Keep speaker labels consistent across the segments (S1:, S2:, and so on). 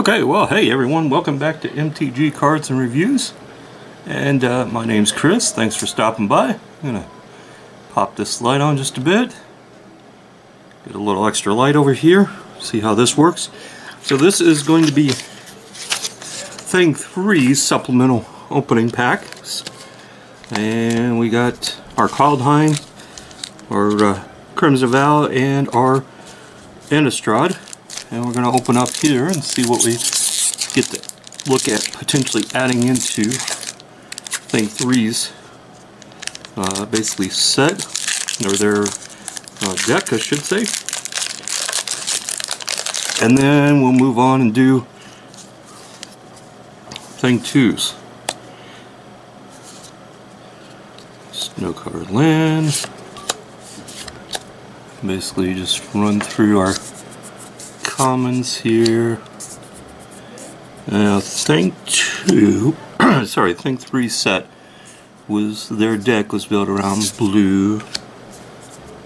S1: Okay, well, hey everyone, welcome back to MTG Cards and Reviews. And my name's Chris. Thanks for stopping by. I'm gonna pop this light on just a bit. Get a little extra light over here. See how this works. So this is going to be Thing 3's supplemental opening packs. And we got our Kaldheim, our Crimson Vow, and our Innistrad. And we're going to open up here and see what we get to look at potentially adding into Thing 3's basically set, or their deck, I should say. And then we'll move on and do Thing 2's. Snow-covered land. Basically just run through our commons here. Now Thing 2, sorry, Thing 3 set was, their deck was built around blue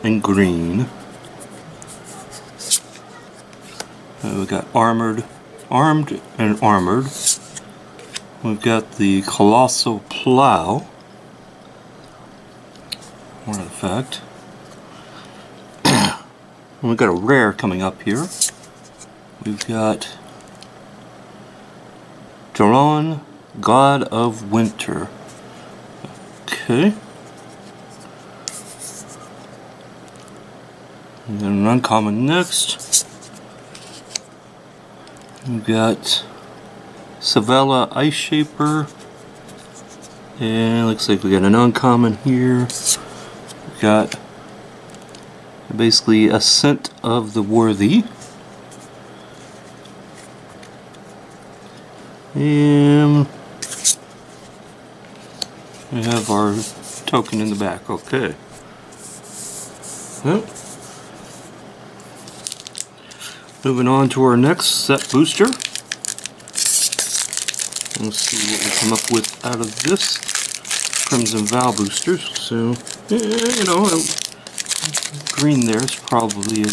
S1: and green. We got armed and armored. We've got the Colossal Plow, artifact. We've got a rare coming up here. We've got Dunkirk, God of Winter. Okay. And then an uncommon next. We've got Savella Ice Shaper. And looks like we got an uncommon here. We've got basically Ascent of the Worthy. And we have our token in the back. Okay. Well, moving on to our next set booster. Let's see what we come up with out of this Crimson Vow booster. So, you know, green there is probably a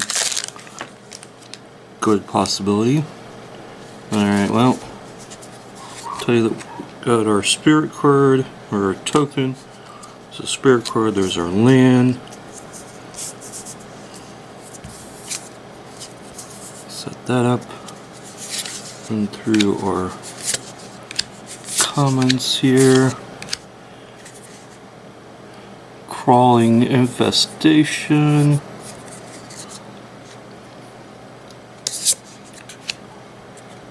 S1: good possibility. Alright, well, tell you that we got our spirit card, or our token. So spirit card, there's our land. Set that up. And through our commons here. Crawling Infestation.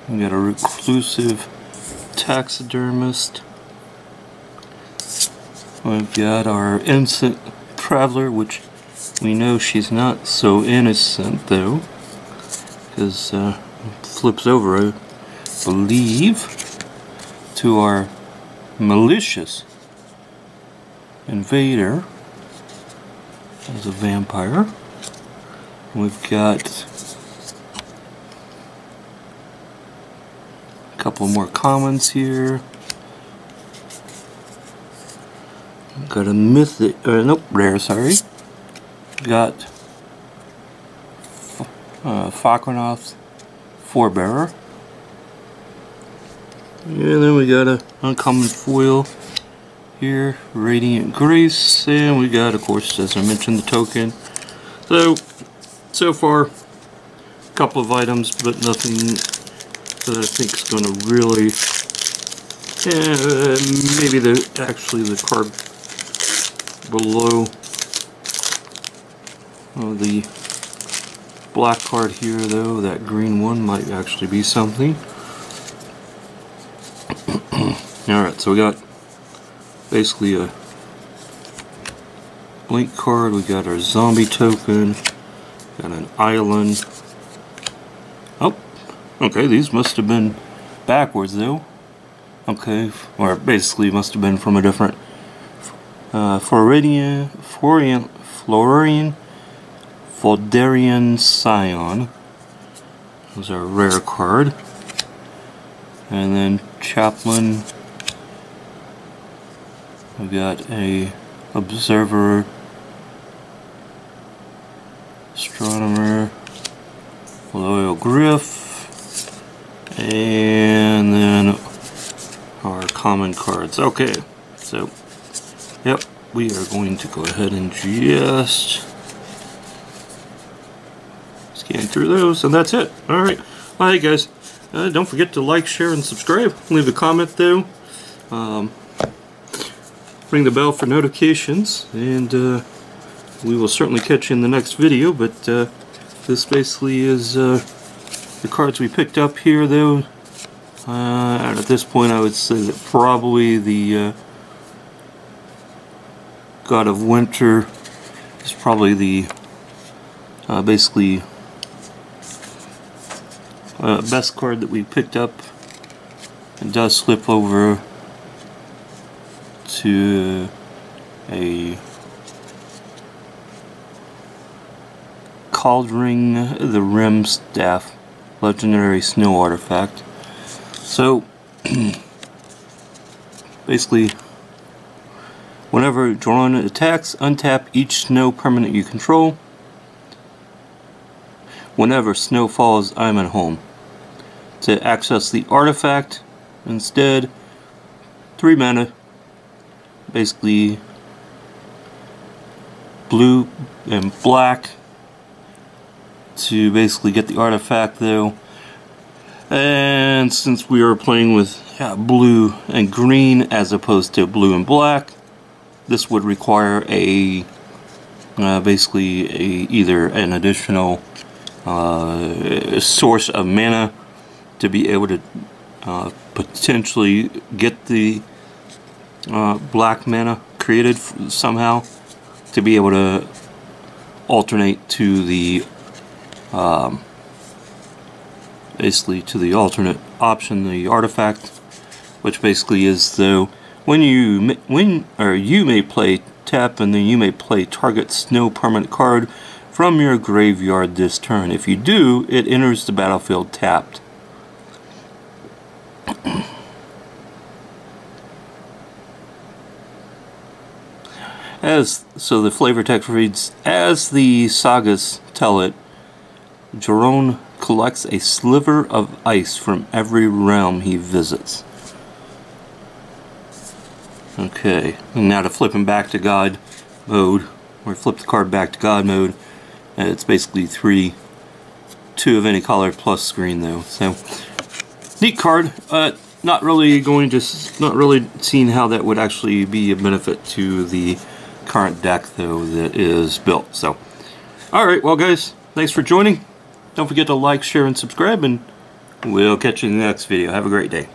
S1: We got a Reclusive Taxidermist. We've got our Innocent Traveler, which we know she's not so innocent though, because flips over, I believe, to our Malicious Invader as a vampire. We've got a couple more commons here. We've got a mythic, nope, rare, sorry. Got Fakronoth's Forebearer. And then we got a uncommon foil here, Radiant Grace, and we got, of course, as I mentioned, the token. So far, a couple of items, but nothing that I think is going to really, maybe actually the card below, the black card here though, that green one might actually be something. Alright, so we got basically a blink card, we got our zombie token, got an island. Oh, okay, these must have been backwards though. Okay, or basically must have been from a different Florian Volderian Scion. Was our rare card. And then Chaplain. We've got a Observer, Astronomer, Loyal Griff, and then our common cards. Okay, so yep, we are going to go ahead and just scan through those, and that's it. Alright, alright guys, don't forget to like, share, and subscribe. Leave a comment though. Ring the bell for notifications, and we will certainly catch you in the next video. But this basically is the cards we picked up here though. And at this point I would say that probably the God of Winter is probably the basically best card that we picked up. It does flip over to a Cauldron the Rim Staff, legendary snow artifact. So basically, whenever drawn attacks, untap each snow permanent you control. Whenever snow falls, I'm at home. To access the artifact, instead, 3 mana, basically blue and black to basically get the artifact though. And since we are playing with blue and green as opposed to blue and black, this would require a basically either an additional source of mana to be able to potentially get the black mana created somehow, to be able to alternate to the basically to the alternate option, the artifact, which basically is though you may play tap, and then you may play target snow permanent card from your graveyard this turn. If you do, it enters the battlefield tapped. So the flavor text reads, as the sagas tell it, Jerome collects a sliver of ice from every realm he visits. Okay, and now to flip him back to God mode, or flip the card back to God mode, and it's basically 2 of any color plus screen though. So neat card. Not really seeing how that would actually be a benefit to the current deck though that is built. So alright, well guys, thanks for joining. Don't forget to like, share, and subscribe, and we'll catch you in the next video. Have a great day.